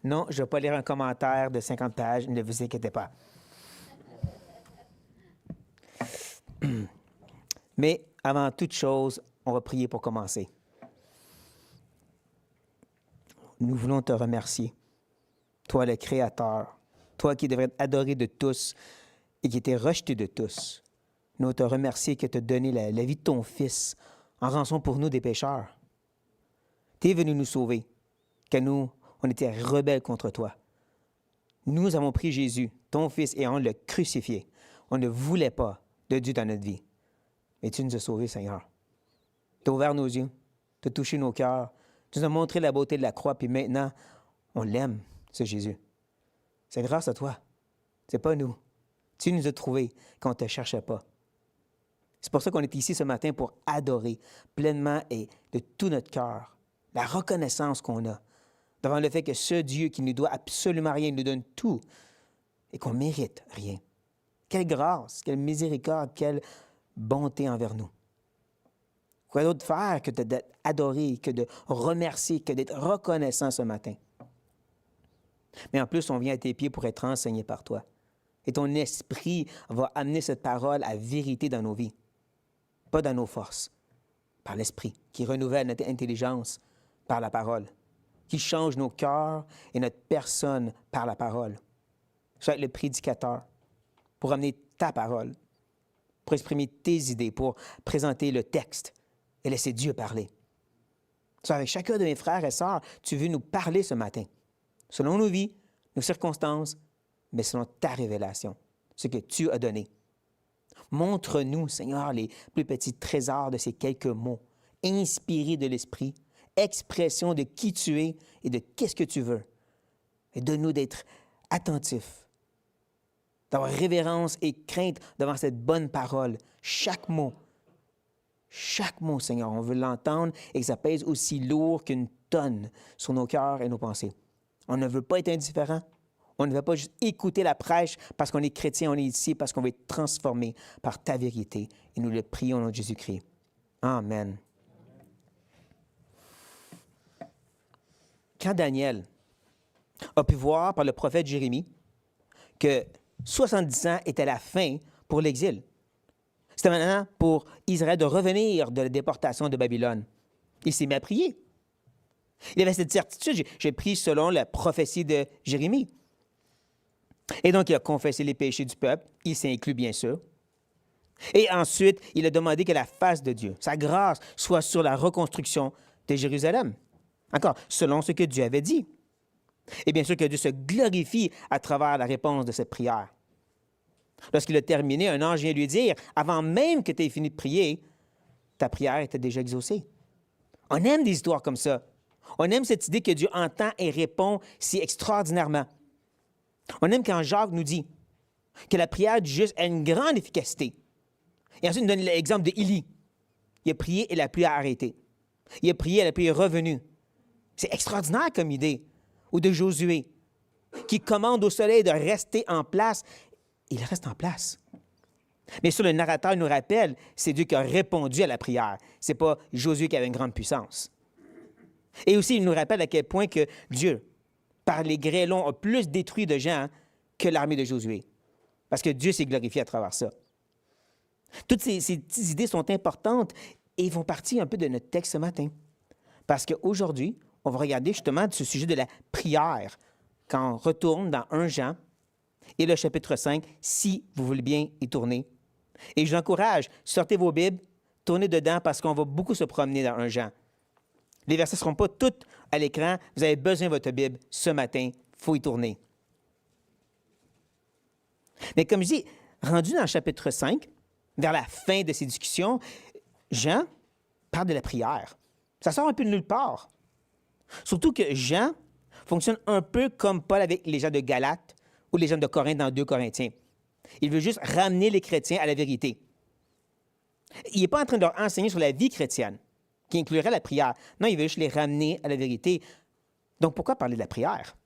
Non, je ne vais pas lire un commentaire de 50 pages, ne vous inquiétez pas. Mais avant toute chose, on va prier pour commencer. Nous voulons te remercier, toi le Créateur, toi qui devrais être adoré de tous et qui était rejeté de tous. Nous te remercier que tu as donné la vie de ton Fils en rançon pour nous des pécheurs. Tu es venu nous sauver, car nous, on était rebelles contre toi. Nous avons pris Jésus, ton Fils, et on l'a crucifié. On ne voulait pas de Dieu dans notre vie. Mais tu nous as sauvés, Seigneur. Tu as ouvert nos yeux, tu as touché nos cœurs, tu nous as montré la beauté de la croix, puis maintenant, on l'aime, ce Jésus. C'est grâce à toi. C'est pas nous. Tu nous as trouvés quand on ne te cherchait pas. C'est pour ça qu'on est ici ce matin pour adorer pleinement et de tout notre cœur la reconnaissance qu'on a devant le fait que ce Dieu qui ne nous doit absolument rien, nous donne tout et qu'on ne mérite rien. Quelle grâce, quelle miséricorde, quelle bonté envers nous. Quoi d'autre faire que d'être adoré, que de remercier, que d'être reconnaissant ce matin? Mais en plus, on vient à tes pieds pour être enseigné par toi. Et ton esprit va amener cette parole à vérité dans nos vies. Pas dans nos forces, par l'esprit, qui renouvelle notre intelligence par la parole, qui change nos cœurs et notre personne par la parole. Je vais être le prédicateur pour amener ta parole, pour exprimer tes idées, pour présenter le texte et laisser Dieu parler. Avec chacun de mes frères et sœurs, tu veux nous parler ce matin, selon nos vies, nos circonstances, mais selon ta révélation, ce que tu as donné. Montre-nous, Seigneur, les plus petits trésors de ces quelques mots, inspirés de l'Esprit, expression de qui tu es et de qu'est-ce que tu veux. Et donne-nous d'être attentifs, d'avoir révérence et crainte devant cette bonne parole. Chaque mot, Seigneur, on veut l'entendre et que ça pèse aussi lourd qu'une tonne sur nos cœurs et nos pensées. On ne veut pas être indifférent. On ne veut pas juste écouter la prêche parce qu'on est chrétien, on est ici, parce qu'on veut être transformé par ta vérité. Et nous le prions au nom de Jésus-Christ. Amen. Quand Daniel a pu voir par le prophète Jérémie que 70 ans était la fin pour l'exil, c'était maintenant pour Israël de revenir de la déportation de Babylone. Il s'est mis à prier. Il avait cette certitude, j'ai pris selon la prophétie de Jérémie. Et donc, il a confessé les péchés du peuple. Il s'est inclus, bien sûr. Et ensuite, il a demandé que la face de Dieu, sa grâce, soit sur la reconstruction de Jérusalem. Encore, selon ce que Dieu avait dit. Et bien sûr que Dieu se glorifie à travers la réponse de cette prière. Lorsqu'il a terminé, un ange vient lui dire, avant même que tu aies fini de prier, ta prière était déjà exaucée. On aime des histoires comme ça. On aime cette idée que Dieu entend et répond si extraordinairement. On aime quand Jacques nous dit que la prière du juste a une grande efficacité. Et ensuite, il nous donne l'exemple de Élie. Il a prié et la pluie a arrêté. Il a prié et la pluie est revenue. C'est extraordinaire comme idée. Ou de Josué, qui commande au soleil de rester en place. Il reste en place. Mais sur le narrateur nous rappelle, c'est Dieu qui a répondu à la prière. Ce n'est pas Josué qui avait une grande puissance. Et aussi, il nous rappelle à quel point que Dieu, par les grêlons, a plus détruit de gens que l'armée de Josué. Parce que Dieu s'est glorifié à travers ça. Toutes ces petites idées sont importantes et font partie un peu de notre texte ce matin. Parce qu'aujourd'hui, on va regarder justement ce sujet de la prière quand on retourne dans 1 Jean et le chapitre 5, si vous voulez bien y tourner. Et je vous encourage, sortez vos Bibles, tournez dedans parce qu'on va beaucoup se promener dans 1 Jean. Les versets ne seront pas tous à l'écran. Vous avez besoin de votre Bible ce matin. Il faut y tourner. Mais comme je dis, rendu dans le chapitre 5, vers la fin de ces discussions, Jean parle de la prière. Ça sort un peu de nulle part. Surtout que Jean fonctionne un peu comme Paul avec les gens de Galate ou les gens de Corinthe dans 2 Corinthiens. Il veut juste ramener les chrétiens à la vérité. Il n'est pas en train de leur enseigner sur la vie chrétienne, qui inclurait la prière. Non, il veut juste les ramener à la vérité. Donc, pourquoi parler de la prière?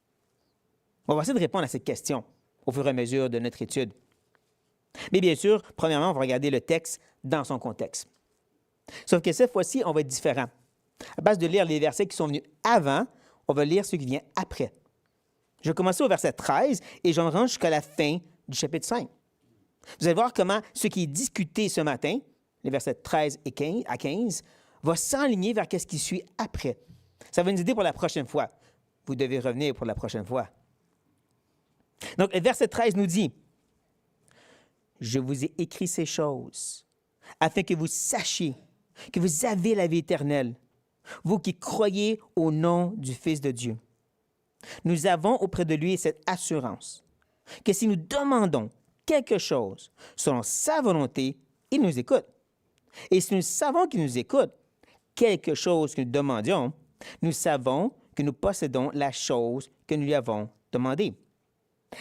On va essayer de répondre à cette question au fur et à mesure de notre étude. Mais bien sûr, premièrement, on va regarder le texte dans son contexte. Sauf que cette fois-ci, on va être différent. À base de lire les versets qui sont venus avant, on va lire ce qui vient après. Je vais commencer au verset 13 et j'en rentre jusqu'à la fin du chapitre 5. Vous allez voir comment ce qui est discuté ce matin, les versets 13 et 15 à 15, va s'enligner vers ce qui suit après. Ça va nous aider pour la prochaine fois. Vous devez revenir pour la prochaine fois. Donc, le verset 13 nous dit, « Je vous ai écrit ces choses afin que vous sachiez que vous avez la vie éternelle, vous qui croyez au nom du Fils de Dieu. Nous avons auprès de lui cette assurance que si nous demandons quelque chose selon sa volonté, il nous écoute. Et si nous savons qu'il nous écoute, quelque chose que nous demandions, nous savons que nous possédons la chose que nous lui avons demandée.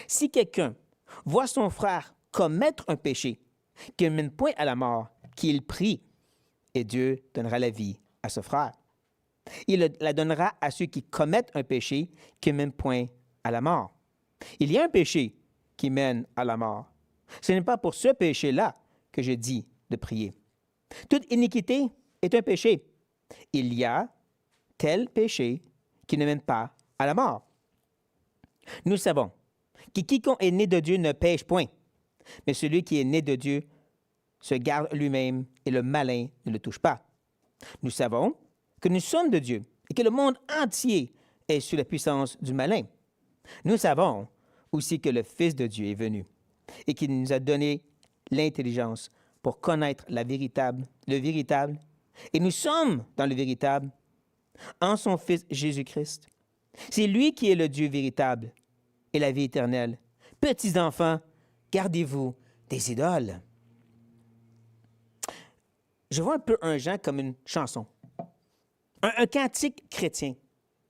Si quelqu'un voit son frère commettre un péché qui ne mène point à la mort, qu'il prie, et Dieu donnera la vie à ce frère. Il la donnera à ceux qui commettent un péché qui ne mène point à la mort. Il y a un péché qui mène à la mort. Ce n'est pas pour ce péché-là que je dis de prier. Toute iniquité est un péché. Il y a tel péché qui ne mène pas à la mort. Nous savons que quiconque est né de Dieu ne pêche point, mais celui qui est né de Dieu se garde lui-même et le malin ne le touche pas. Nous savons que nous sommes de Dieu et que le monde entier est sous la puissance du malin. Nous savons aussi que le Fils de Dieu est venu et qu'il nous a donné l'intelligence pour connaître le véritable, et nous sommes dans le véritable en son Fils Jésus-Christ. C'est lui qui est le Dieu véritable et la vie éternelle. Petits enfants, gardez-vous des idoles. Je vois un peu un Jean comme une chanson, un cantique chrétien.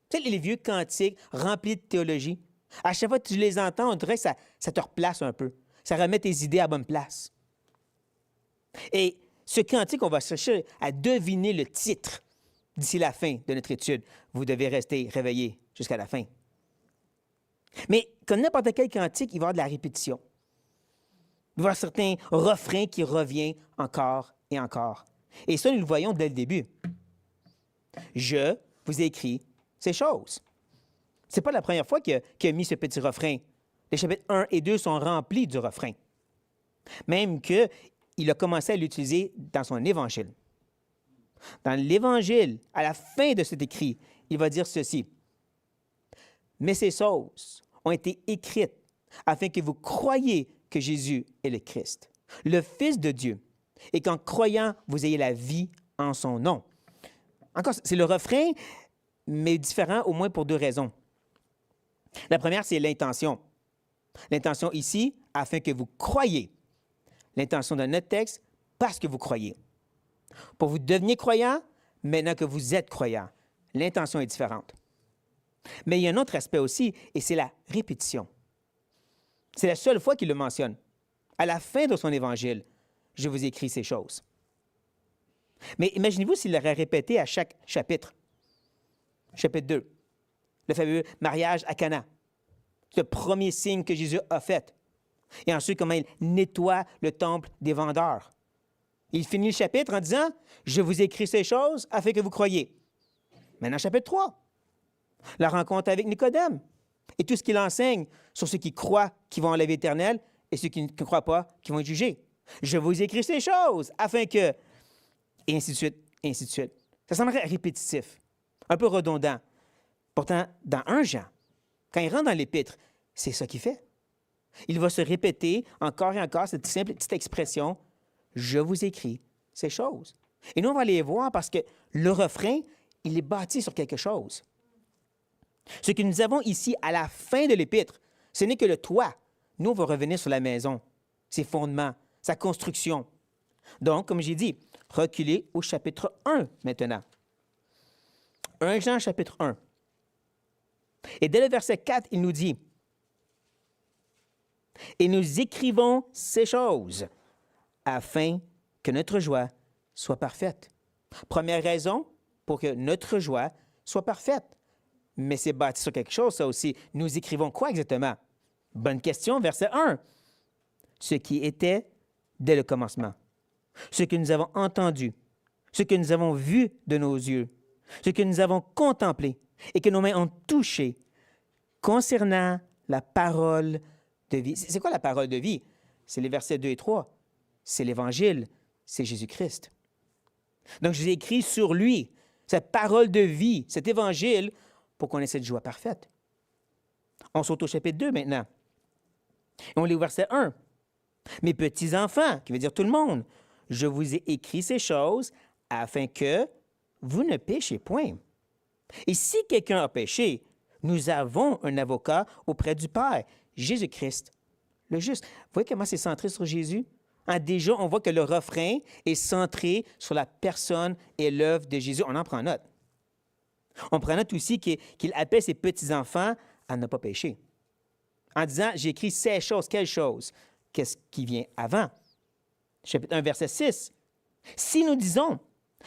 Tu sais, les vieux cantiques remplis de théologie. À chaque fois que tu les entends, on dirait que ça te replace un peu. Ça remet tes idées à bonne place. Et ce cantique, on va chercher à deviner le titre d'ici la fin de notre étude. Vous devez rester réveillés jusqu'à la fin. Mais comme n'importe quel cantique, il va y avoir de la répétition. Il va y avoir certains refrains qui reviennent encore et encore. Et ça, nous le voyons dès le début. Je vous ai écrit ces choses. Ce n'est pas la première fois qu'il a mis ce petit refrain. Les chapitres 1 et 2 sont remplis du refrain. Même qu'il a commencé à l'utiliser dans son évangile. Dans l'évangile, à la fin de cet écrit, il va dire ceci. « Mais ces choses ont été écrites afin que vous croyiez que Jésus est le Christ, le Fils de Dieu, et qu'en croyant, vous ayez la vie en son nom. » Encore, c'est le refrain, mais différent au moins pour deux raisons. La première, c'est l'intention. L'intention ici, afin que vous croyiez. L'intention de notre texte, parce que vous croyez. Pour vous devenir croyant, maintenant que vous êtes croyant. L'intention est différente. Mais il y a un autre aspect aussi, et c'est la répétition. C'est la seule fois qu'il le mentionne. À la fin de son évangile, je vous écris ces choses. Mais imaginez-vous s'il l'aurait répété à chaque chapitre. Chapitre 2, le fameux mariage à Cana. C'est le premier signe que Jésus a fait. Et ensuite, comment il nettoie le temple des vendeurs. Il finit le chapitre en disant, « Je vous écris ces choses afin que vous croyiez. » Maintenant, chapitre 3, la rencontre avec Nicodème et tout ce qu'il enseigne sur ceux qui croient qui vont à la vie éternelle et ceux qui ne croient pas qui vont être jugés. « Je vous écris ces choses afin que... » Et ainsi de suite, et ainsi de suite. Ça semblerait répétitif, un peu redondant. Pourtant, dans 1 Jean, quand il rentre dans l'épître, c'est ça qu'il fait. Il va se répéter encore et encore cette simple petite expression « Je vous écris ces choses ». Et nous, on va les voir parce que le refrain, il est bâti sur quelque chose. Ce que nous avons ici à la fin de l'épître, ce n'est que le toit. Nous, on va revenir sur la maison, ses fondements, sa construction. Donc, comme j'ai dit, reculez au chapitre 1 maintenant. 1 Jean, chapitre 1. Et dès le verset 4, il nous dit, « Et nous écrivons ces choses afin que notre joie soit parfaite. » Première raison, pour que notre joie soit parfaite. Mais c'est bâti sur quelque chose, ça aussi. Nous écrivons quoi exactement? Bonne question, verset 1. Ce qui était dès le commencement. Ce que nous avons entendu, ce que nous avons vu de nos yeux, ce que nous avons contemplé et que nos mains ont touché, concernant la parole de vie. C'est quoi la parole de vie? C'est les versets 2 et 3. C'est l'Évangile, c'est Jésus-Christ. Donc, je vous ai écrit sur lui, cette parole de vie, cet Évangile, pour qu'on ait cette joie parfaite. On saute au chapitre 2 maintenant. Et on lit au verset 1. Mes petits enfants, qui veut dire tout le monde, je vous ai écrit ces choses afin que vous ne péchiez point. Et si quelqu'un a péché, nous avons un avocat auprès du Père, Jésus-Christ, le juste. Vous voyez comment c'est centré sur Jésus? Déjà, on voit que le refrain est centré sur la personne et l'œuvre de Jésus. On en prend note. On prend note aussi qu'il appelle ses petits-enfants à ne pas pécher. En disant, j'ai écrit ces choses. Quelles choses? Qu'est-ce qui vient avant? Chapitre 1, verset 6. Si nous disons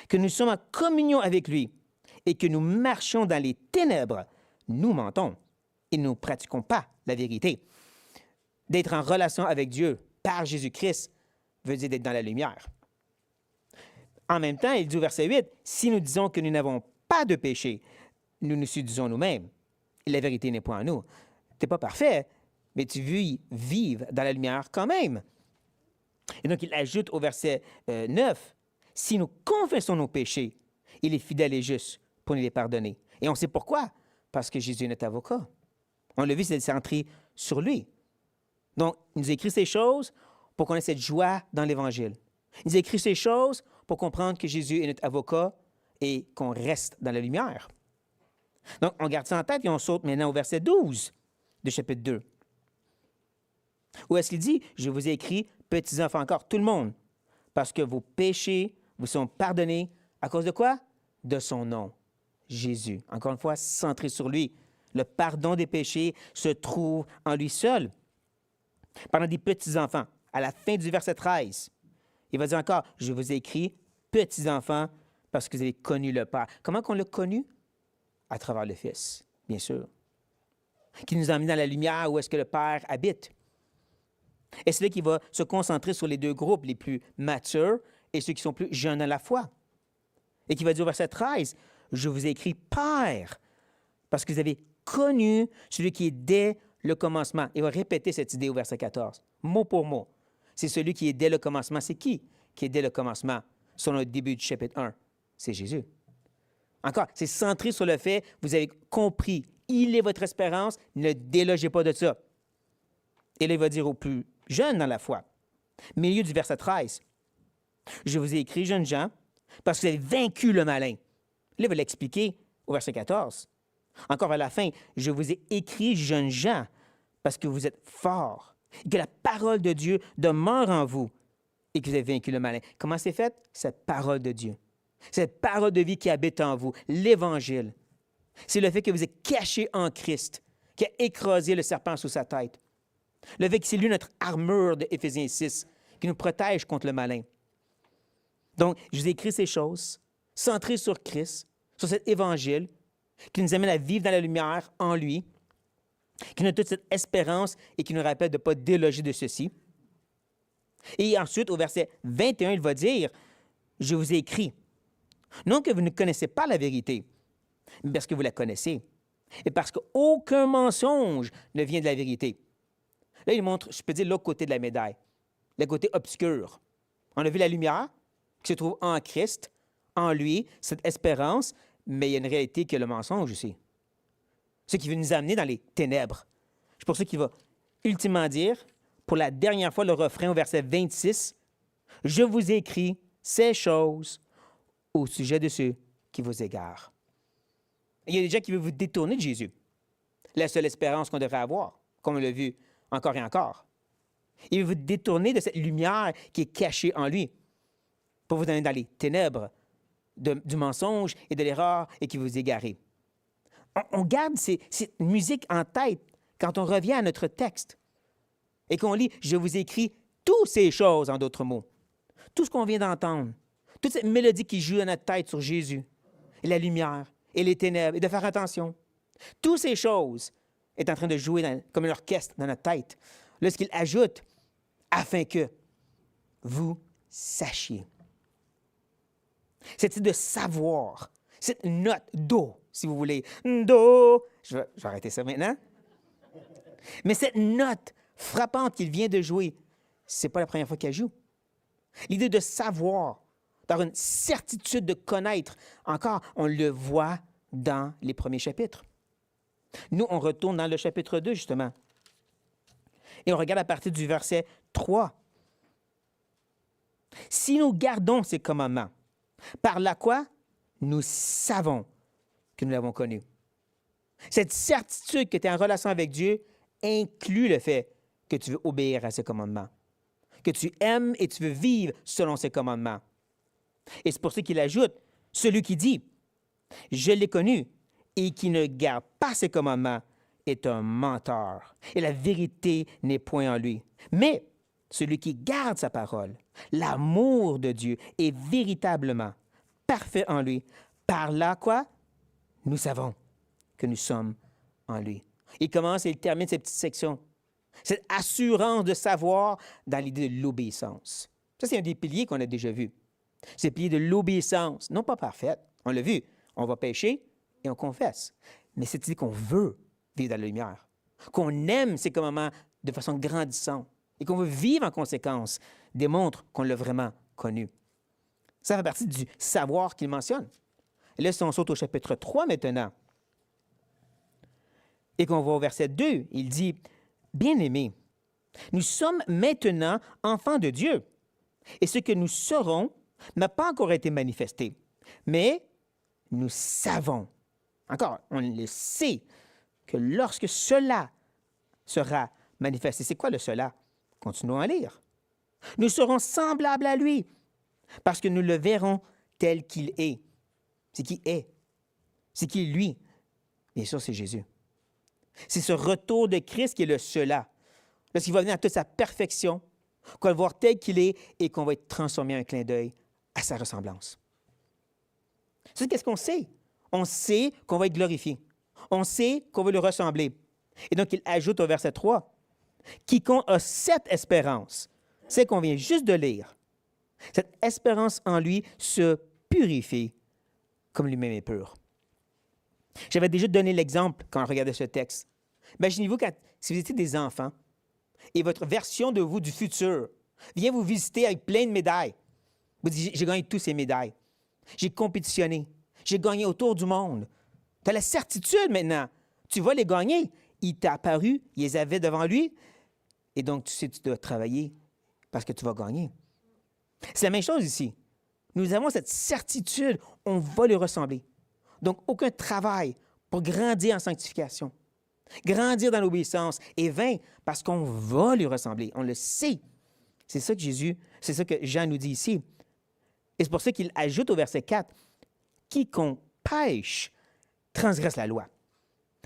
que nous sommes en communion avec lui et que nous marchons dans les ténèbres, nous mentons et nous ne pratiquons pas la vérité. D'être en relation avec Dieu par Jésus-Christ veut dire d'être dans la lumière. En même temps, il dit au verset 8, si nous disons que nous n'avons pas de péché, nous nous séduisons nous-mêmes. Et la vérité n'est point en nous. Tu n'es pas parfait, mais tu veux vivre dans la lumière quand même. Et donc, il ajoute au verset 9, si nous confessons nos péchés, il est fidèle et juste pour nous les pardonner. Et on sait pourquoi? Parce que Jésus est notre avocat. On l'a vu, c'est centré sur lui. Donc, il nous écrit ces choses pour qu'on ait cette joie dans l'Évangile. Il nous écrit ces choses pour comprendre que Jésus est notre avocat et qu'on reste dans la lumière. Donc, on garde ça en tête et on saute maintenant au verset 12 du chapitre 2. Où est-ce qu'il dit, je vous ai écrit, petits-enfants encore, tout le monde, parce que vos péchés vous sont pardonnés à cause de quoi? De son nom, Jésus. Encore une fois, centré sur lui. Le pardon des péchés se trouve en lui seul. Pendant des petits-enfants, à la fin du verset 13, il va dire encore, je vous ai écrit, petits-enfants, parce que vous avez connu le Père. Comment qu'on l'a connu? À travers le Fils, bien sûr. Qui nous a mis dans la lumière où est-ce que le Père habite. Et c'est là qu'il va se concentrer sur les deux groupes, les plus matures et ceux qui sont plus jeunes à la foi. Et qui va dire au verset 13, je vous ai écrit Père, parce que vous avez connu celui qui est dès le commencement. Il va répéter cette idée au verset 14, mot pour mot. C'est celui qui est dès le commencement. C'est qui est dès le commencement? Sur le début du chapitre 1, c'est Jésus. Encore, c'est centré sur le fait, vous avez compris, il est votre espérance, ne délogez pas de ça. Et là, il va dire aux plus jeunes dans la foi, milieu du verset 13, je vous ai écrit, jeunes gens, parce que vous avez vaincu le malin. Là, il va l'expliquer au verset 14. Encore vers la fin, je vous ai écrit, jeunes gens, parce que vous êtes forts, et que la parole de Dieu demeure en vous, et que vous avez vaincu le malin. Comment c'est fait? Cette parole de Dieu. Cette parole de vie qui habite en vous, l'Évangile. C'est le fait que vous êtes cachés en Christ, qui a écrasé le serpent sous sa tête. Le fait que c'est lui notre armure de Éphésiens 6, qui nous protège contre le malin. Donc, je vous ai écrit ces choses, centrées sur Christ, sur cet Évangile, qui nous amène à vivre dans la lumière en lui, qui nous a toute cette espérance et qui nous rappelle de ne pas déloger de ceci. Et ensuite, au verset 21, il va dire, je vous ai écrit, non que vous ne connaissez pas la vérité, mais parce que vous la connaissez, et parce qu'aucun mensonge ne vient de la vérité. Là, il montre, je peux dire, l'autre côté de la médaille, le côté obscur. On a vu la lumière qui se trouve en Christ, en lui, cette espérance, mais il y a une réalité qui est le mensonge aussi. Ce qui veut nous amener dans les ténèbres. C'est pour ça qu'il va ultimement dire, pour la dernière fois, le refrain au verset 26, « Je vous ai écrit ces choses au sujet de ceux qui vous égarent. » Il y a des gens qui veulent vous détourner de Jésus, la seule espérance qu'on devrait avoir, comme on l'a vu encore et encore. Il veut vous détourner de cette lumière qui est cachée en lui pour vous donner dans les ténèbres du mensonge et de l'erreur et qui vous égarez. On garde cette musique en tête quand on revient à notre texte et qu'on lit « Je vous écris toutes ces choses » en d'autres mots. Tout ce qu'on vient d'entendre, toute cette mélodie qui joue dans notre tête sur Jésus, et la lumière, et les ténèbres, et de faire attention. Toutes ces choses est en train de jouer comme un orchestre dans notre tête. Là, ce qu'il ajoute, afin que vous sachiez. Cette idée de savoir, cette note do, si vous voulez. Do, je vais arrêter ça maintenant. Mais cette note frappante qu'il vient de jouer, c'est pas la première fois qu'elle joue. L'idée de savoir, d'avoir une certitude de connaître, encore, on le voit dans les premiers chapitres. Nous, on retourne dans le chapitre 2, justement. Et on regarde à partir du verset 3. Si nous gardons ces commandements, par la quoi nous savons que nous l'avons connu. Cette certitude que tu es en relation avec Dieu inclut le fait que tu veux obéir à ses commandements, que tu aimes et tu veux vivre selon ses commandements. Et c'est pour ça qu'il ajoute, celui qui dit, je l'ai connu, et qui ne garde pas ses commandements est un menteur, et la vérité n'est point en lui. Mais celui qui garde sa parole, l'amour de Dieu est véritablement parfait en lui. Par là, quoi? Nous savons que nous sommes en lui. Il commence et il termine cette petite section. Cette assurance de savoir dans l'idée de l'obéissance. Ça, c'est un des piliers qu'on a déjà vu. C'est le pilier de l'obéissance, non pas parfaite, on l'a vu. On va pécher et on confesse. Mais c'est idée qu'on veut vivre dans la lumière, qu'on aime ces commandements de façon grandissante et qu'on veut vivre en conséquence, démontre qu'on l'a vraiment connu. Ça fait partie du savoir qu'il mentionne. Et là, si on saute au chapitre 3 maintenant, et qu'on va au verset 2, il dit, « Bien-aimés, nous sommes maintenant enfants de Dieu, et ce que nous serons n'a pas encore été manifesté, mais nous savons, encore, on le sait, que lorsque cela sera manifesté, c'est quoi le cela? Continuons à lire. Nous serons semblables à lui, parce que nous le verrons tel qu'il est. C'est qui est? C'est qui lui? Bien sûr, c'est Jésus. C'est ce retour de Christ qui est le cela. Lorsqu'il va venir à toute sa perfection, qu'on va le voir tel qu'il est et qu'on va être transformé en un clin d'œil à sa ressemblance. C'est qu'est-ce qu'on sait? On sait qu'on va être glorifié. On sait qu'on va lui ressembler. Et donc, il ajoute au verset 3, « Quiconque a cette espérance, c'est qu'on vient juste de lire, cette espérance en lui se purifie comme lui-même est pur. » J'avais déjà donné l'exemple quand on regardait ce texte. Imaginez-vous si vous étiez des enfants et votre version de vous du futur vient vous visiter avec plein de médailles. Vous dites, j'ai gagné toutes ces médailles. J'ai compétitionné. J'ai gagné autour du monde. Tu as la certitude maintenant. Tu vas les gagner. Il t'a apparu, il les avait devant lui. Et donc, tu sais, tu dois travailler parce que tu vas gagner. C'est la même chose ici. Nous avons cette certitude, on va lui ressembler. Donc, aucun travail pour grandir en sanctification, grandir dans l'obéissance est vain parce qu'on va lui ressembler. On le sait. C'est ça que c'est ça que Jean nous dit ici. Et c'est pour ça qu'il ajoute au verset 4, « Quiconque pêche transgresse la loi. »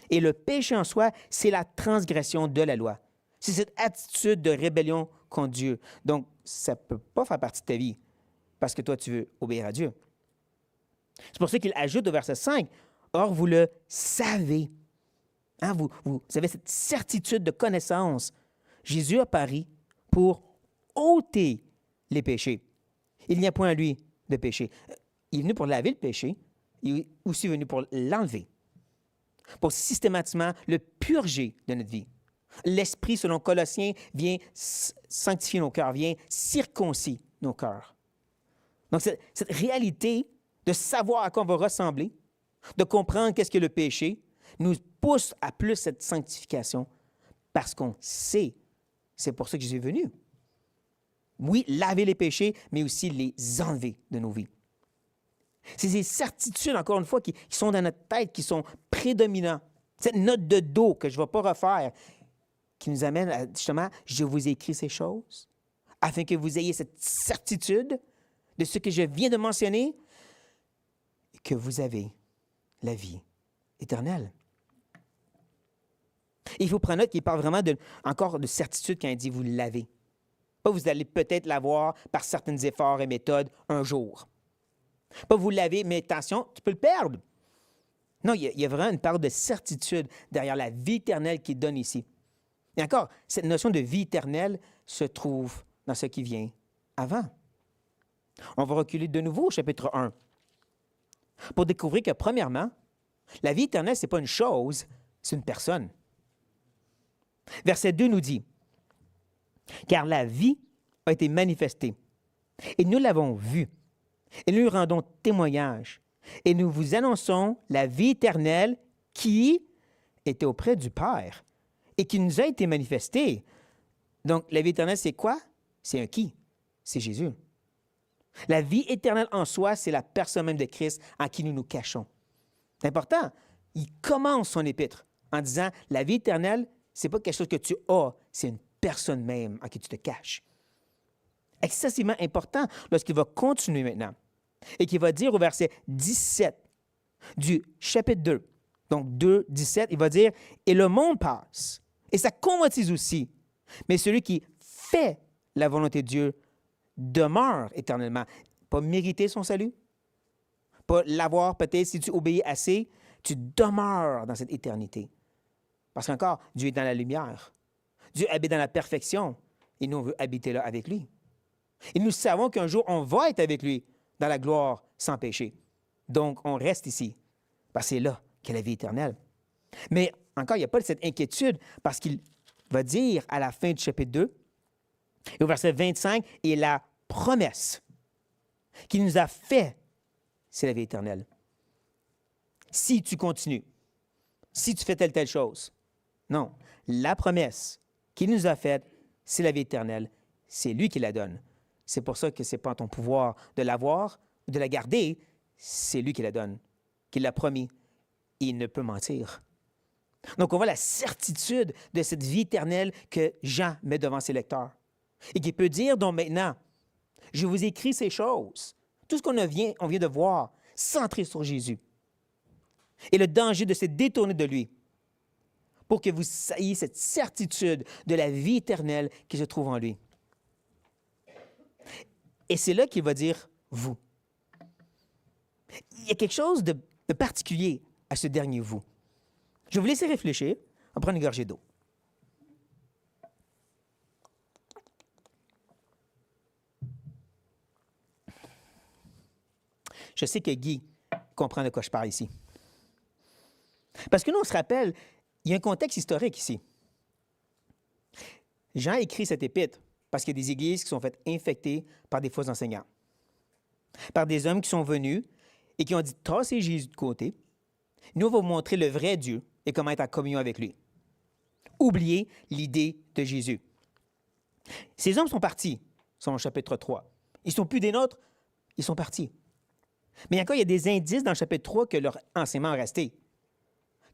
Et le péché en soi, c'est la transgression de la loi. C'est cette attitude de rébellion contre Dieu. Donc, ça ne peut pas faire partie de ta vie parce que toi, tu veux obéir à Dieu. C'est pour ça qu'il ajoute au verset 5, « Or, vous le savez. » Hein, vous avez cette certitude de connaissance. Jésus a pari pour ôter les péchés. Il n'y a point à lui de péché. Il est venu pour laver le péché. Il est aussi venu pour l'enlever, pour systématiquement le purger de notre vie. L'Esprit, selon Colossiens, vient sanctifier nos cœurs, vient circoncis nos cœurs. Donc, cette réalité de savoir à quoi on va ressembler, de comprendre qu'est-ce que le péché, nous pousse à plus cette sanctification parce qu'on sait. C'est pour ça que Jésus est venu. Oui, laver les péchés, mais aussi les enlever de nos vies. C'est ces certitudes, encore une fois, qui sont dans notre tête, qui sont prédominantes. Cette note de dos que je ne vais pas refaire, qui nous amène à, justement, je vous ai écrit ces choses, afin que vous ayez cette certitude de ce que je viens de mentionner, et que vous avez la vie éternelle. Et il faut prendre note qu'il parle vraiment encore de certitude quand il dit « vous l'avez ». Pas vous allez peut-être l'avoir par certains efforts et méthodes un jour. Pas vous l'avez, mais attention, tu peux le perdre. Non, il y a vraiment une part de certitude derrière la vie éternelle qu'il donne ici. Et encore, cette notion de vie éternelle se trouve dans ce qui vient avant. On va reculer de nouveau au chapitre 1 pour découvrir que, premièrement, la vie éternelle, ce n'est pas une chose, c'est une personne. Verset 2 nous dit, « Car la vie a été manifestée, et nous l'avons vue, et nous lui rendons témoignage, et nous vous annonçons la vie éternelle qui était auprès du Père et qui nous a été manifestée. » Donc, la vie éternelle, c'est quoi? C'est un qui? C'est Jésus. La vie éternelle en soi, c'est la personne même de Christ en qui nous nous cachons. C'est important. Il commence son épître en disant, la vie éternelle, c'est pas quelque chose que tu as, c'est une personne même en qui tu te caches. Excessivement important lorsqu'il va continuer maintenant et qu'il va dire au verset 17 du chapitre 2, donc 2, 17, il va dire, « Et le monde passe, et sa convoitise aussi, mais celui qui fait la volonté de Dieu demeure éternellement. » Pas mériter son salut, pas l'avoir peut-être si tu obéis assez, tu demeures dans cette éternité. Parce qu'encore, Dieu est dans la lumière. Dieu habite dans la perfection et nous, on veut habiter là avec lui. Et nous savons qu'un jour, on va être avec lui dans la gloire sans péché. Donc, on reste ici, parce que c'est là qu'est la vie éternelle. Mais encore, il n'y a pas cette inquiétude, parce qu'il va dire à la fin du chapitre 2, et au verset 25, « Et la promesse qu'il nous a fait, c'est la vie éternelle. » Si tu continues, si tu fais telle chose. Non, la promesse qu'il nous a faite, c'est la vie éternelle. C'est lui qui la donne. C'est pour ça que ce n'est pas en ton pouvoir de l'avoir ou de la garder, c'est lui qui la donne, qui l'a promis. Il ne peut mentir. Donc, on voit la certitude de cette vie éternelle que Jean met devant ses lecteurs. Et qui peut dire donc maintenant, je vous écris ces choses, tout ce qu'on vient de voir, centré sur Jésus. Et le danger de se détourner de lui, pour que vous ayez cette certitude de la vie éternelle qui se trouve en lui. Et c'est là qu'il va dire « vous ». Il y a quelque chose de particulier à ce dernier « vous ». Je vais vous laisser réfléchir. On va prendre une gorgée d'eau. Je sais que Guy comprend de quoi je parle ici. Parce que nous, on se rappelle, il y a un contexte historique ici. Jean écrit cette épître parce qu'il y a des églises qui sont faites infectées par des faux enseignants, par des hommes qui sont venus et qui ont dit « tassez Jésus de côté, nous, on va vous montrer le vrai Dieu et comment être en communion avec lui. » Oubliez l'idée de Jésus. Ces hommes sont partis, sont au chapitre 3. Ils ne sont plus des nôtres, ils sont partis. Mais encore, il y a des indices dans le chapitre 3 que leur enseignement est resté,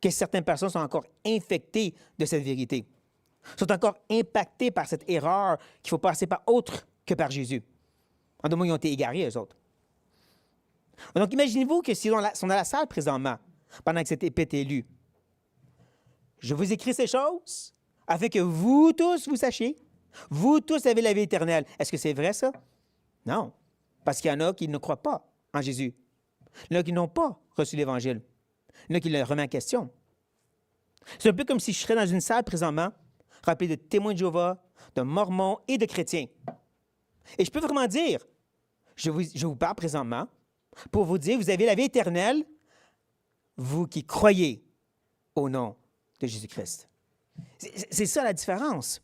que certaines personnes sont encore infectées de cette vérité, sont encore impactées par cette erreur qu'il faut passer par autre que par Jésus. En deux mots, ils ont été égarés, eux autres. Donc, imaginez-vous que s'ils sont dans la salle présentement, pendant que cette épître est lue, je vous écris ces choses afin que vous tous vous sachiez, vous tous avez la vie éternelle. Est-ce que c'est vrai, ça? Non, parce qu'il y en a qui ne croient pas en Jésus. Il y en a qui n'ont pas reçu l'Évangile. Il y en a qui le remettent en question. C'est un peu comme si je serais dans une salle présentement, remplie de témoins de Jéhovah, de mormons et de chrétiens. Et je peux vraiment dire, je vous parle présentement pour vous dire, vous avez la vie éternelle, vous qui croyez au nom de Jésus-Christ. C'est ça la différence.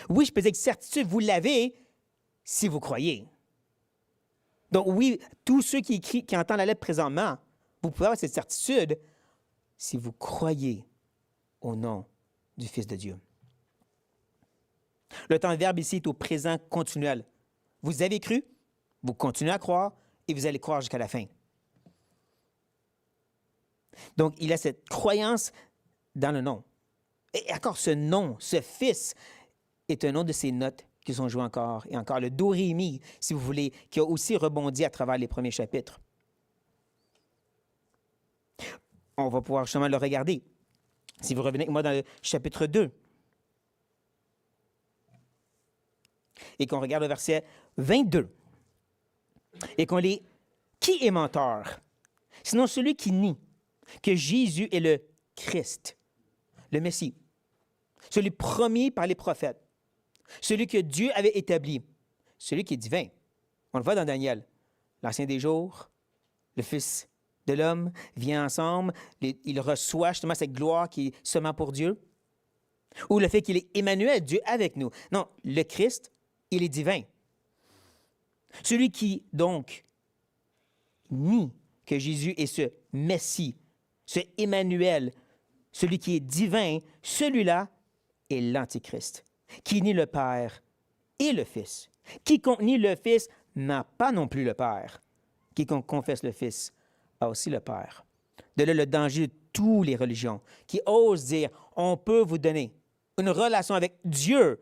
Oui, je peux dire avec certitude, vous l'avez si vous croyez. Donc oui, tous ceux qui entendent la lettre présentement, vous pouvez avoir cette certitude si vous croyez au nom du Fils de Dieu. Le temps de verbe ici est au présent continuel. Vous avez cru, vous continuez à croire et vous allez croire jusqu'à la fin. Donc, il a cette croyance dans le nom. Et encore, ce nom, ce Fils, est un nom de ces notes qui sont jouées encore et encore. Le do, ré, mi, si vous voulez, qui a aussi rebondi à travers les premiers chapitres. On va pouvoir justement le regarder. Si vous revenez avec moi dans le chapitre 2 et qu'on regarde le verset 22 et qu'on lit « Qui est menteur? Sinon celui qui nie que Jésus est le Christ, le Messie, celui promis par les prophètes, celui que Dieu avait établi, celui qui est divin. » On le voit dans Daniel. L'Ancien des jours, le Fils de l'homme vient ensemble, il reçoit justement cette gloire qui est seulement pour Dieu. Ou le fait qu'il est Emmanuel, Dieu avec nous. Non, le Christ, il est divin. Celui qui, donc, nie que Jésus est ce Messie, ce Emmanuel, celui qui est divin, celui-là est l'Antichrist, qui nie le Père et le Fils. Quiconque nie le Fils n'a pas non plus le Père. Quiconque confesse le Fils a aussi le Père. De là le danger de toutes les religions qui osent dire on peut vous donner une relation avec Dieu,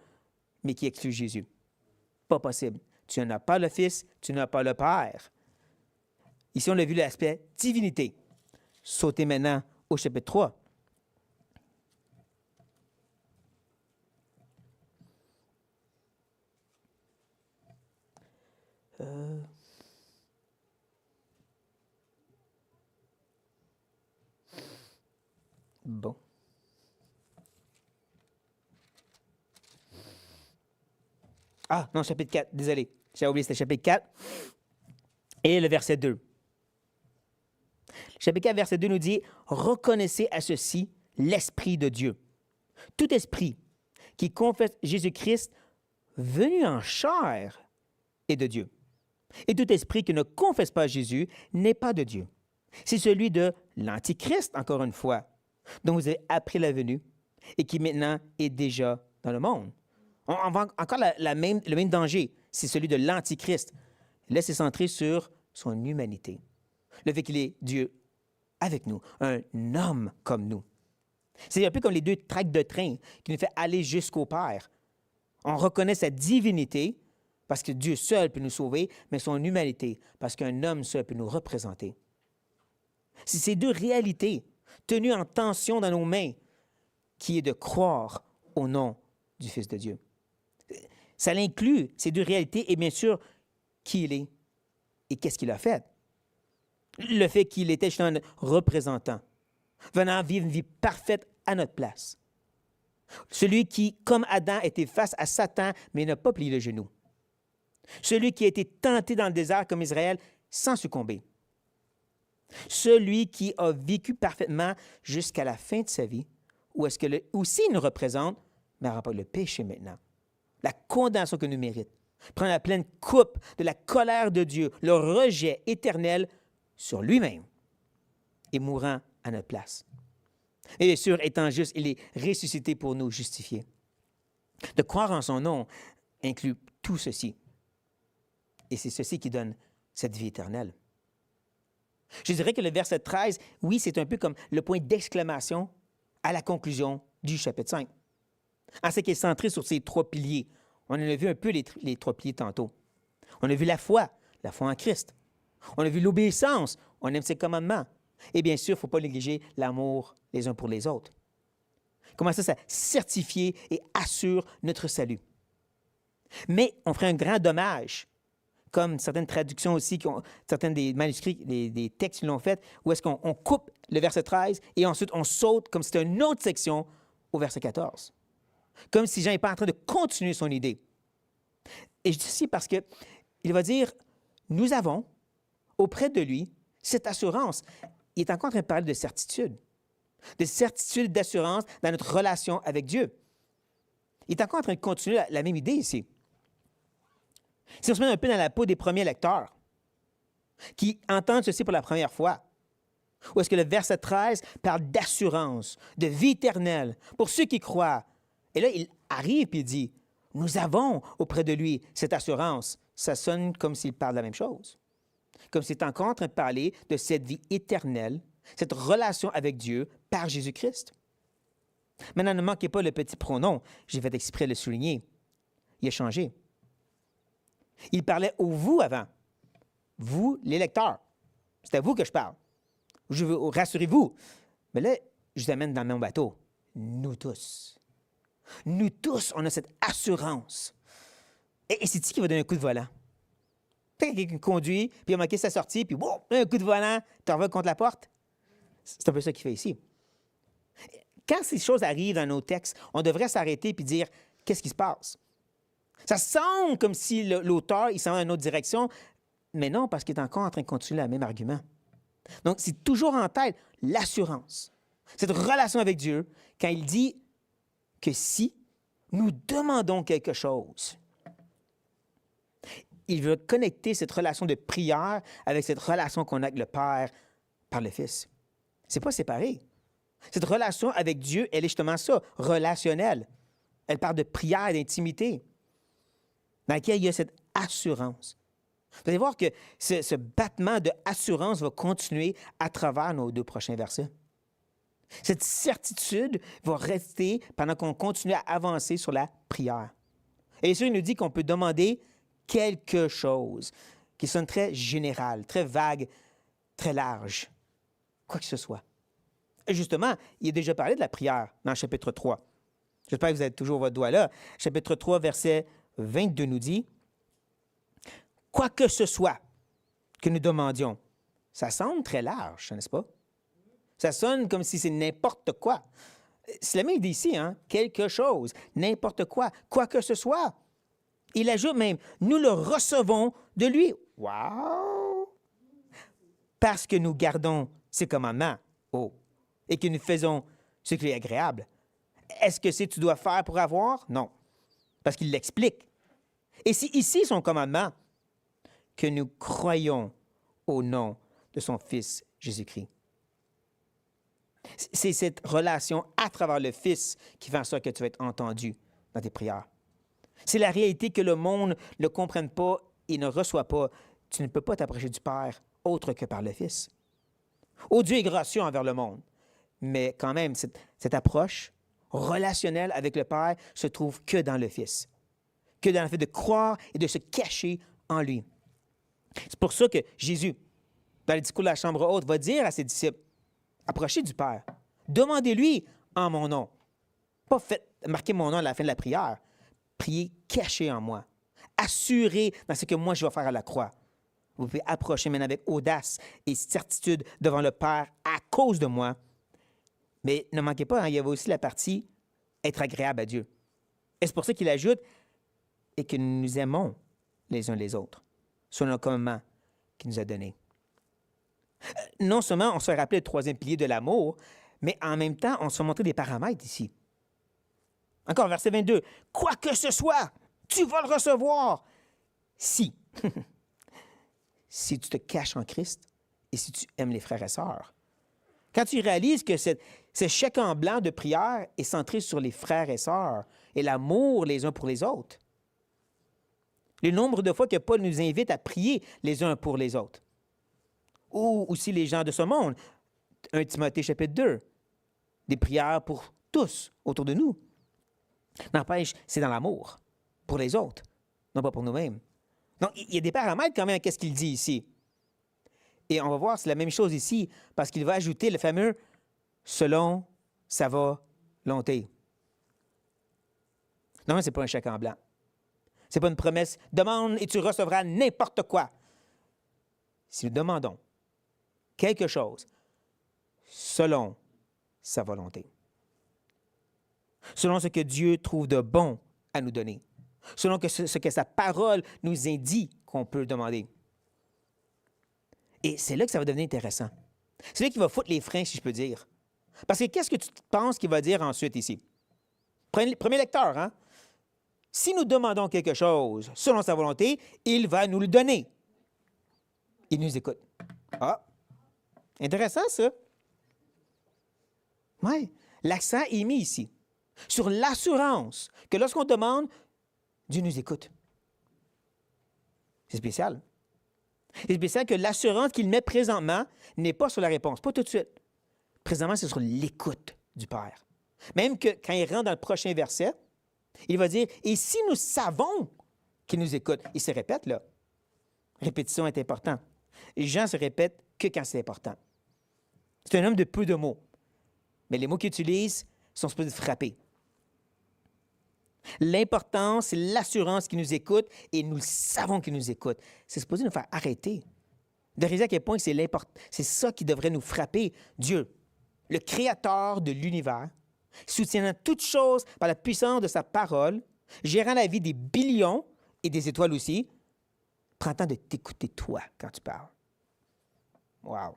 mais qui exclut Jésus. Pas possible. Tu n'as pas le Fils, tu n'as pas le Père. Ici, on a vu l'aspect divinité. Sautez maintenant au chapitre 3. Bon. Ah, non, chapitre 4, désolé. J'ai oublié, c'était chapitre 4 et le verset 2. Chapitre 4, verset 2 nous dit « Reconnaissez à ceci l'Esprit de Dieu. Tout esprit qui confesse Jésus-Christ venu en chair est de Dieu. Et tout esprit qui ne confesse pas Jésus n'est pas de Dieu. C'est celui de l'Antichrist, encore une fois, dont vous avez appris la venue et qui maintenant est déjà dans le monde. On voit encore le même danger, c'est celui de l'Antichrist. Là, c'est centré sur son humanité. Le fait qu'il est Dieu avec nous, un homme comme nous. C'est un peu comme les deux tracts de train qui nous fait aller jusqu'au Père. On reconnaît sa divinité parce que Dieu seul peut nous sauver, mais son humanité parce qu'un homme seul peut nous représenter. C'est ces deux réalités tenues en tension dans nos mains qui est de croire au nom du Fils de Dieu. Ça l'inclut, ces deux réalités, et bien sûr, qui il est et qu'est-ce qu'il a fait. Le fait qu'il était justement un représentant, venant vivre une vie parfaite à notre place. Celui qui, comme Adam, était face à Satan, mais n'a pas plié le genou. Celui qui a été tenté dans le désert comme Israël sans succomber. Celui qui a vécu parfaitement jusqu'à la fin de sa vie, où est-ce que aussi il nous représente, mais rapporte le péché maintenant. La condamnation que nous méritons. Prend la pleine coupe de la colère de Dieu, le rejet éternel sur lui-même et mourant à notre place. Et bien sûr, étant juste, il est ressuscité pour nous justifier. De croire en son nom inclut tout ceci. Et c'est ceci qui donne cette vie éternelle. Je dirais que le verset 13, oui, c'est un peu comme le point d'exclamation à la conclusion du chapitre 5. En ce qui est centré sur ces trois piliers. On en a vu un peu les trois piliers tantôt. On a vu la foi en Christ. On a vu l'obéissance, on aime ses commandements. Et bien sûr, il ne faut pas négliger l'amour les uns pour les autres. Comment ça certifie et assure notre salut. Mais on ferait un grand dommage, comme certaines traductions aussi, certains des manuscrits, des textes qui l'ont fait, où est-ce qu'on coupe le verset 13 et ensuite on saute comme si c'était une autre section au verset 14. Comme si Jean n'est pas en train de continuer son idée. Et je dis ceci parce qu'il va dire, nous avons auprès de lui cette assurance. Il est encore en train de parler de certitude d'assurance dans notre relation avec Dieu. Il est encore en train de continuer la même idée ici. Si on se met un peu dans la peau des premiers lecteurs qui entendent ceci pour la première fois, où est-ce que le verset 13 parle d'assurance, de vie éternelle pour ceux qui croient. Et là, il arrive et il dit, nous avons auprès de lui cette assurance. Ça sonne comme s'il parle de la même chose. Comme s'il est encore en train de parler de cette vie éternelle, cette relation avec Dieu par Jésus-Christ. Maintenant, ne manquez pas le petit pronom. J'ai fait exprès de le souligner. Il a changé. Il parlait au « vous » avant. Vous, les lecteurs. C'est à vous que je parle. Je veux rassurez-vous. Mais là, je vous amène dans le même bateau. Nous tous. Nous tous, on a cette assurance. Et c'est qui va donner un coup de volant? Peut-être quelqu'un conduit, puis il a manqué sa sortie, puis wow, un coup de volant, tu revoles contre la porte. C'est un peu ça qu'il fait ici. Quand ces choses arrivent dans nos textes, on devrait s'arrêter et dire, qu'est-ce qui se passe? Ça semble comme si l'auteur, il s'en va dans une autre direction, mais non, parce qu'il est encore en train de continuer le même argument. Donc, c'est toujours en tête l'assurance, cette relation avec Dieu, quand il dit que si nous demandons quelque chose, il veut connecter cette relation de prière avec cette relation qu'on a avec le Père par le Fils. Ce n'est pas séparé. Cette relation avec Dieu, elle est justement ça, relationnelle. Elle parle de prière, d'intimité, dans laquelle il y a cette assurance. Vous allez voir que ce battement d'assurance va continuer à travers nos 2 prochains versets. Cette certitude va rester pendant qu'on continue à avancer sur la prière. Et ici, il nous dit qu'on peut demander quelque chose qui sonne très général, très vague, très large, quoi que ce soit. Et justement, il a déjà parlé de la prière dans le chapitre 3. J'espère que vous avez toujours votre doigt là. Chapitre 3, verset 22 nous dit « Quoi que ce soit que nous demandions », ça semble très large, n'est-ce pas? Ça sonne comme si c'est n'importe quoi. C'est la même idée ici, hein? Quelque chose, n'importe quoi, quoi que ce soit. Il ajoute même, nous le recevons de lui. Wow! Parce que nous gardons ses commandements. Oh! Et que nous faisons ce qui est agréable. Est-ce que c'est tu dois faire pour avoir? Non. Parce qu'il l'explique. Et c'est ici son commandement, que nous croyons au nom de son Fils Jésus-Christ. C'est cette relation à travers le Fils qui fait en sorte que tu vas être entendu dans tes prières. C'est la réalité que le monde ne comprenne pas et ne reçoit pas. Tu ne peux pas t'approcher du Père autre que par le Fils. Oh, Dieu est gracieux envers le monde, mais quand même, cette approche relationnelle avec le Père se trouve que dans le Fils, que dans le fait de croire et de se cacher en lui. C'est pour ça que Jésus, dans le discours de la chambre haute, va dire à ses disciples, approchez du Père, demandez-lui en mon nom. Pas marquez mon nom à la fin de la prière. Priez caché en moi. Assurez dans ce que moi je vais faire à la croix. Vous pouvez approcher maintenant avec audace et certitude devant le Père à cause de moi. Mais ne manquez pas, hein, il y avait aussi la partie être agréable à Dieu. Et c'est pour ça qu'il ajoute et que nous nous aimons les uns les autres, selon le commandement qu'il nous a donné. Non seulement on se fait rappeler le 3e pilier de l'amour, mais en même temps, on se fait montrer des paramètres ici. Encore, verset 22. « Quoi que ce soit, tu vas le recevoir si, si tu te caches en Christ et si tu aimes les frères et sœurs. » Quand tu réalises que ce chèque en blanc de prière est centré sur les frères et sœurs et l'amour les uns pour les autres. Le nombre de fois que Paul nous invite à prier les uns pour les autres. Ou aussi les gens de ce monde. 1 Timothée chapitre 2. Des prières pour tous autour de nous. N'empêche, c'est dans l'amour pour les autres, non pas pour nous-mêmes. Donc, il y a des paramètres quand même à ce qu'il dit ici. Et on va voir, c'est la même chose ici, parce qu'il va ajouter le fameux « selon sa volonté ». Non, ce n'est pas un chèque en blanc. Ce n'est pas une promesse « demande et tu recevras n'importe quoi ». Si nous demandons quelque chose selon sa volonté, selon ce que Dieu trouve de bon à nous donner, selon ce que sa parole nous indique qu'on peut demander. Et c'est là que ça va devenir intéressant. C'est là qu'il va foutre les freins, si je peux dire. Parce que qu'est-ce que tu penses qu'il va dire ensuite ici? Premier lecteur, hein? Si nous demandons quelque chose selon sa volonté, il va nous le donner. Il nous écoute. Ah, intéressant ça. Oui, l'accent est mis ici sur l'assurance que lorsqu'on demande, Dieu nous écoute. C'est spécial. C'est spécial que l'assurance qu'il met présentement n'est pas sur la réponse, pas tout de suite. Présentement, c'est sur l'écoute du Père. Même que quand il rentre dans le prochain verset, il va dire, « Et si nous savons qu'il nous écoute », il se répète là. Répétition est importante. Jean se répète que quand c'est important. C'est un homme de peu de mots, mais les mots qu'il utilise sont supposés frapper. L'importance, c'est l'assurance qu'il nous écoute et nous le savons qu'il nous écoute. C'est supposé nous faire arrêter, de réaliser à quel point c'est ça qui devrait nous frapper. Dieu, le créateur de l'univers, soutiennant toutes choses par la puissance de sa parole, gérant la vie des billions et des étoiles aussi, prend le temps de t'écouter toi quand tu parles. Wow!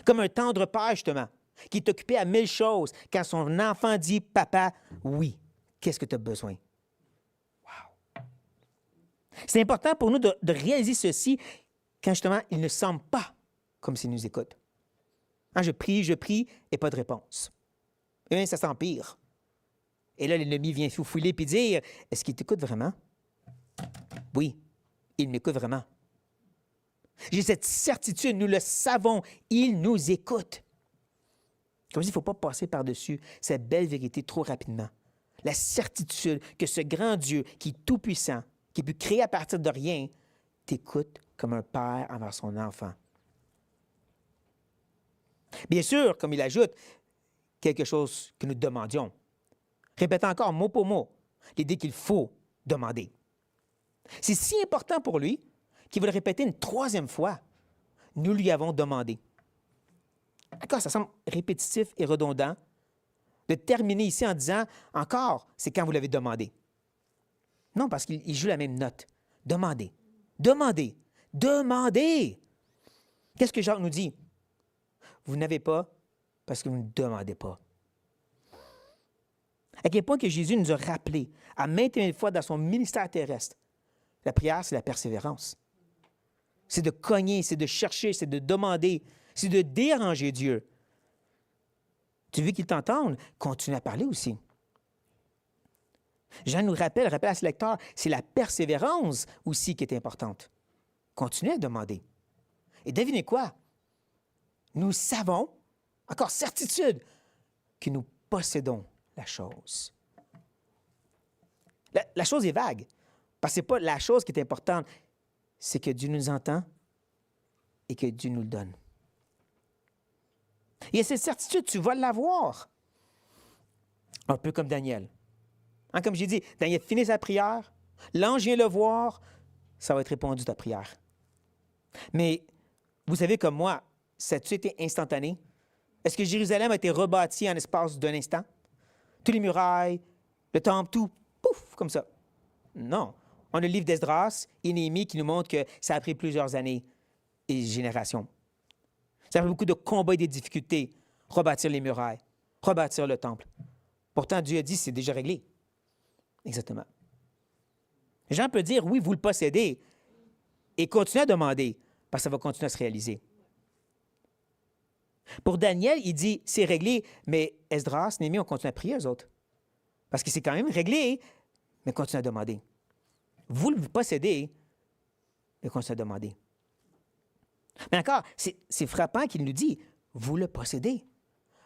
Comme un tendre père, justement, qui est occupé à 1000 choses, quand son enfant dit « Papa, oui, qu'est-ce que tu as besoin? » Wow! C'est important pour nous de réaliser ceci quand justement il ne semble pas comme s'il nous écoute. Hein, je prie, et pas de réponse. Et bien, ça s'empire. Et là, l'ennemi vient fouiller et dire « Est-ce qu'il t'écoute vraiment? » Oui, il m'écoute vraiment. J'ai cette certitude, nous le savons, il nous écoute. Comme je dis, il ne faut pas passer par-dessus cette belle vérité trop rapidement. La certitude que ce grand Dieu qui est tout-puissant, qui peut créer à partir de rien, t'écoute comme un père envers son enfant. Bien sûr, comme il ajoute, quelque chose que nous demandions. Répète encore mot pour mot l'idée qu'il faut demander. C'est si important pour lui qu'il va le répéter une 3e fois. Nous lui avons demandé. D'accord, ça semble répétitif et redondant de terminer ici en disant « encore, c'est quand vous l'avez demandé ». Non, parce qu'il joue la même note. Demandez, demandez, demandez. Qu'est-ce que Jacques nous dit? Vous n'avez pas parce que vous ne demandez pas. À quel point que Jésus nous a rappelé à maintes et maintes fois dans son ministère terrestre, la prière, c'est la persévérance. C'est de cogner, c'est de chercher, c'est de demander, c'est de déranger Dieu. Tu veux qu'il t'entende? Continue à parler aussi. Jean nous rappelle à ce lecteur, c'est la persévérance aussi qui est importante. Continuez à demander. Et devinez quoi? Nous savons, encore certitude, que nous possédons la chose. La chose est vague, parce que ce n'est pas la chose qui est importante, c'est que Dieu nous entend et que Dieu nous le donne. Et cette certitude, tu vas l'avoir. Un peu comme Daniel. Hein, comme j'ai dit, Daniel finit sa prière, l'ange vient le voir, ça va être répondu ta prière. Mais vous savez comme moi, ça a-tu été instantané? Est-ce que Jérusalem a été rebâti en l'espace d'un instant? Tous les murailles, le temple, tout, pouf, comme ça. Non. On a le livre d'Esdras et Néhémie qui nous montre que ça a pris plusieurs années et générations. Ça a pris beaucoup de combats et de difficultés, rebâtir les murailles, rebâtir le temple. Pourtant, Dieu a dit, c'est déjà réglé. Exactement. Jean peut dire, oui, vous le possédez, et continuez à demander, parce que ça va continuer à se réaliser. Pour Daniel, il dit, c'est réglé, mais Esdras, Néhémie, on continue à prier eux autres. Parce que c'est quand même réglé, mais continuez à demander. Vous le possédez, mais continuez à demander. Mais encore, c'est frappant qu'il nous dit, vous le possédez.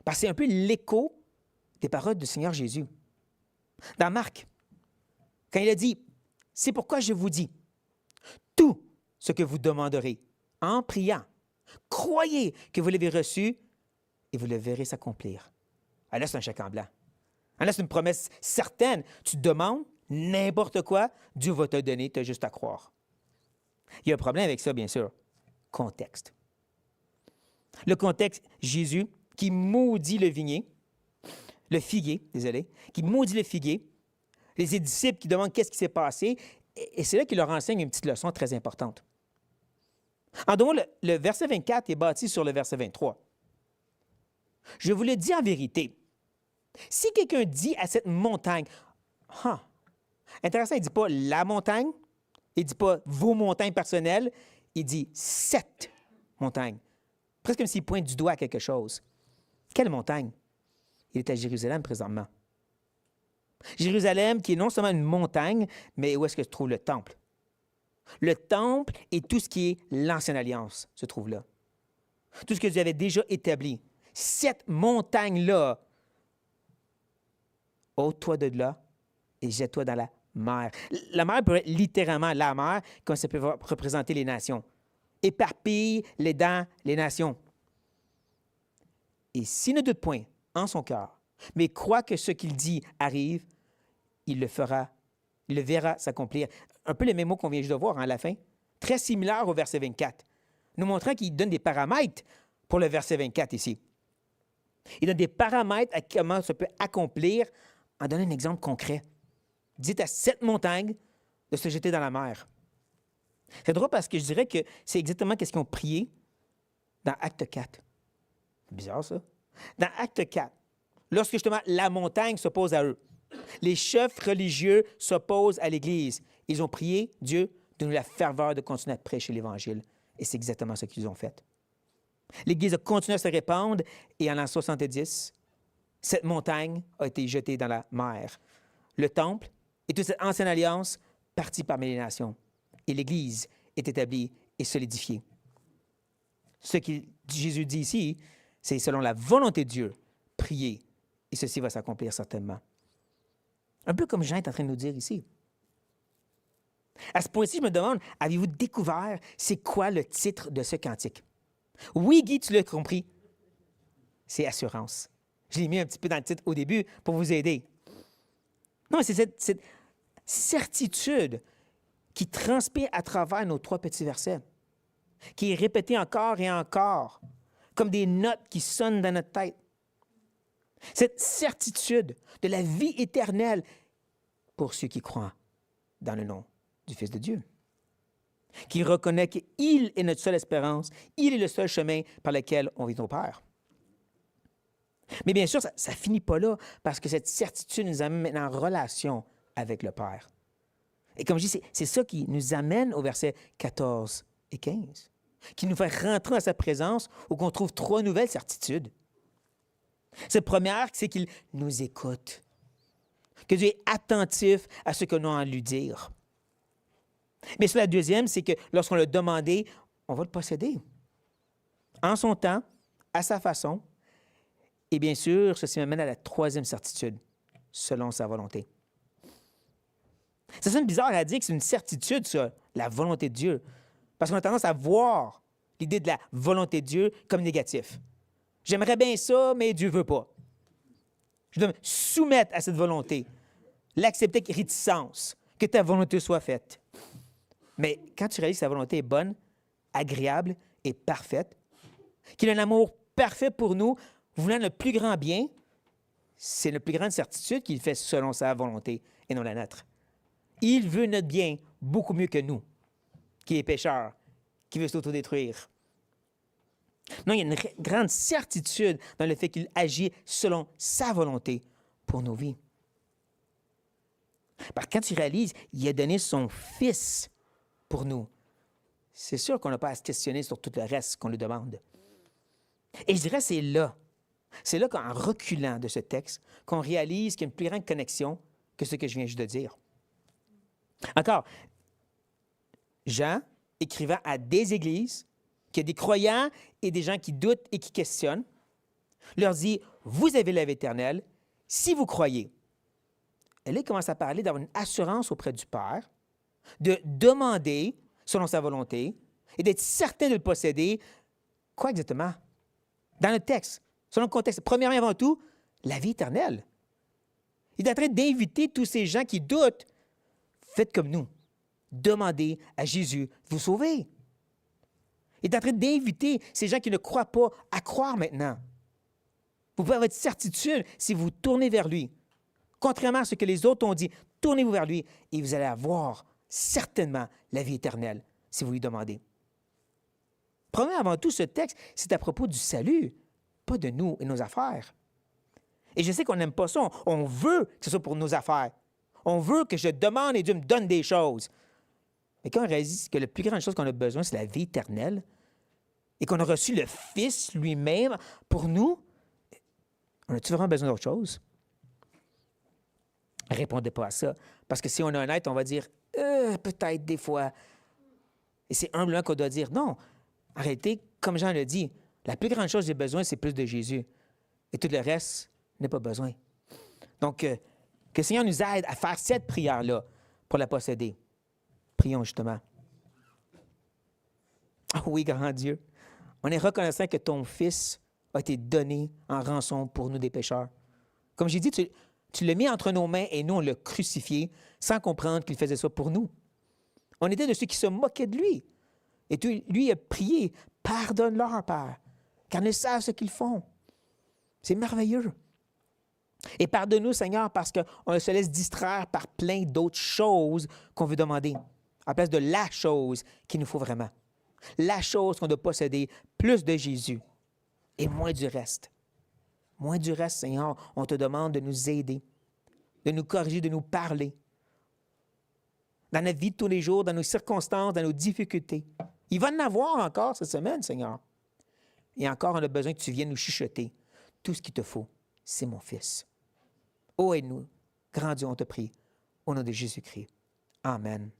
Parce que c'est un peu l'écho des paroles du Seigneur Jésus. Dans Marc, quand il a dit, c'est pourquoi je vous dis, tout ce que vous demanderez en priant, croyez que vous l'avez reçu et vous le verrez s'accomplir. Alors là, c'est un chèque en blanc. Alors là, c'est une promesse certaine. Tu demandes n'importe quoi, Dieu va te donner, tu as juste à croire. Il y a un problème avec ça, bien sûr. Contexte. Le contexte, Jésus qui maudit le figuier, qui maudit le figuier, les disciples qui demandent qu'est-ce qui s'est passé, et c'est là qu'il leur enseigne une petite leçon très importante. En d'autres mots, le verset 24 est bâti sur le verset 23. Je vous le dis en vérité, si quelqu'un dit à cette montagne, intéressant, il ne dit pas la montagne, il ne dit pas vos montagnes personnelles, il dit cette montagnes. Presque comme s'il pointe du doigt à quelque chose. Quelle montagne? Il est à Jérusalem présentement. Jérusalem qui est non seulement une montagne, mais où est-ce que se trouve le temple? Le temple et tout ce qui est l'Ancienne Alliance se trouve là. Tout ce que Dieu avait déjà établi. Cette montagne-là, ôte-toi de là et jette-toi dans la mer. La mer peut être littéralement la mer, comme ça peut représenter les nations. Éparpille les dans les nations. Et s'il ne doute point en son cœur, mais croit que ce qu'il dit arrive, il le fera, il le verra s'accomplir. Un peu les mêmes mots qu'on vient juste de voir à la fin, très similaire au verset 24, nous montrant qu'il donne des paramètres pour le verset 24 ici. Il donne des paramètres à comment ça peut accomplir en donnant un exemple concret. Dites à cette montagne de se jeter dans la mer. C'est drôle parce que je dirais que c'est exactement ce qu'ils ont prié dans Acte 4. C'est bizarre, ça. Dans Acte 4, lorsque justement la montagne s'oppose à eux, les chefs religieux s'opposent à l'Église. Ils ont prié Dieu de nous la ferveur de continuer à prêcher l'Évangile. Et c'est exactement ce qu'ils ont fait. L'Église a continué à se répandre et en l'an 70, cette montagne a été jetée dans la mer. Le temple et toute cette ancienne alliance partit parmi les nations. Et l'Église est établie et solidifiée. Ce que Jésus dit ici, c'est selon la volonté de Dieu, priez, et ceci va s'accomplir certainement. Un peu comme Jean est en train de nous dire ici. À ce point-ci, je me demande, avez-vous découvert c'est quoi le titre de ce cantique? Oui, Guy, tu l'as compris. C'est assurance. Je l'ai mis un petit peu dans le titre au début pour vous aider. Non, c'est cette certitude qui transpire à travers nos 3 petits versets, qui est répétée encore et encore, comme des notes qui sonnent dans notre tête. Cette certitude de la vie éternelle pour ceux qui croient dans le nom du Fils de Dieu, qui reconnaît qu'il est notre seule espérance, il est le seul chemin par lequel on vit au Père. Mais bien sûr, ça ne finit pas là, parce que cette certitude nous amène maintenant en relation avec le Père. Et comme je dis, c'est ça qui nous amène au verset 14 et 15, qui nous fait rentrer dans sa présence où on trouve 3 nouvelles certitudes. Cette première, c'est qu'il nous écoute, que Dieu est attentif à ce que nous allons lui dire. Mais sur la deuxième, c'est que lorsqu'on l'a demandé, on va le posséder. En son temps, à sa façon. Et bien sûr, ceci m'amène à la 3e certitude, selon sa volonté. Ça sonne bizarre à dire que c'est une certitude sur la volonté de Dieu, parce qu'on a tendance à voir l'idée de la volonté de Dieu comme négatif. J'aimerais bien ça, mais Dieu ne veut pas. Je dois me soumettre à cette volonté, l'accepter avec réticence, que ta volonté soit faite. Mais quand tu réalises que sa volonté est bonne, agréable et parfaite, qu'il a un amour parfait pour nous, voulant le plus grand bien, c'est la plus grande certitude qu'il fait selon sa volonté et non la nôtre. Il veut notre bien beaucoup mieux que nous, qui est pécheur, qui veut s'autodétruire. Non, il y a une grande certitude dans le fait qu'il agit selon sa volonté pour nos vies. Parce que quand tu réalises, il a donné son Fils pour nous, c'est sûr qu'on n'a pas à se questionner sur tout le reste qu'on lui demande. Et je dirais, c'est là qu'en reculant de ce texte, qu'on réalise qu'il y a une plus grande connexion que ce que je viens juste de dire. Encore, Jean, écrivant à des églises, qu'il y a des croyants et des gens qui doutent et qui questionnent, leur dit, vous avez la vie éternelle si vous croyez. Et là, il commence à parler d'avoir une assurance auprès du Père, de demander selon sa volonté et d'être certain de le posséder. Quoi exactement? Dans le texte, selon le contexte, premièrement avant tout, la vie éternelle. Il est en train d'inviter tous ces gens qui doutent. Faites comme nous. Demandez à Jésus de vous sauver. Il est en train d'inviter ces gens qui ne croient pas à croire maintenant. Vous pouvez avoir votre certitude si vous tournez vers lui. Contrairement à ce que les autres ont dit, tournez-vous vers lui et vous allez avoir certainement la vie éternelle si vous lui demandez. Premièrement, avant tout, ce texte, c'est à propos du salut, pas de nous et nos affaires. Et je sais qu'on n'aime pas ça. On veut que ce soit pour nos affaires. On veut que je demande et Dieu me donne des choses. Mais quand on réalise que la plus grande chose qu'on a besoin, c'est la vie éternelle, et qu'on a reçu le Fils lui-même pour nous, on a-tu vraiment besoin d'autre chose? Répondez pas à ça. Parce que si on est honnête, on va dire peut-être des fois. Et c'est humblement qu'on doit dire non. En réalité, comme Jean le dit, la plus grande chose que j'ai besoin, c'est plus de Jésus. Et tout le reste n'est pas besoin. Donc, que le Seigneur nous aide à faire cette prière-là pour la posséder. Prions justement. Ah oui, grand Dieu, on est reconnaissant que ton Fils a été donné en rançon pour nous des pécheurs. Comme j'ai dit, tu l'as mis entre nos mains et nous, on l'a crucifié sans comprendre qu'il faisait ça pour nous. On était de ceux qui se moquaient de lui. Et lui a prié, pardonne-leur, Père, car ils savent ce qu'ils font. C'est merveilleux. Et pardonne-nous, Seigneur, parce qu'on se laisse distraire par plein d'autres choses qu'on veut demander, à place de la chose qu'il nous faut vraiment. La chose qu'on doit posséder, plus de Jésus et moins du reste. Moins du reste, Seigneur, on te demande de nous aider, de nous corriger, de nous parler. Dans notre vie de tous les jours, dans nos circonstances, dans nos difficultés. Il va en avoir encore cette semaine, Seigneur. Et encore, on a besoin que tu viennes nous chuchoter. Tout ce qu'il te faut, c'est mon Fils. Oh, aide-nous. Grand Dieu, on te prie. Au nom de Jésus-Christ. Amen.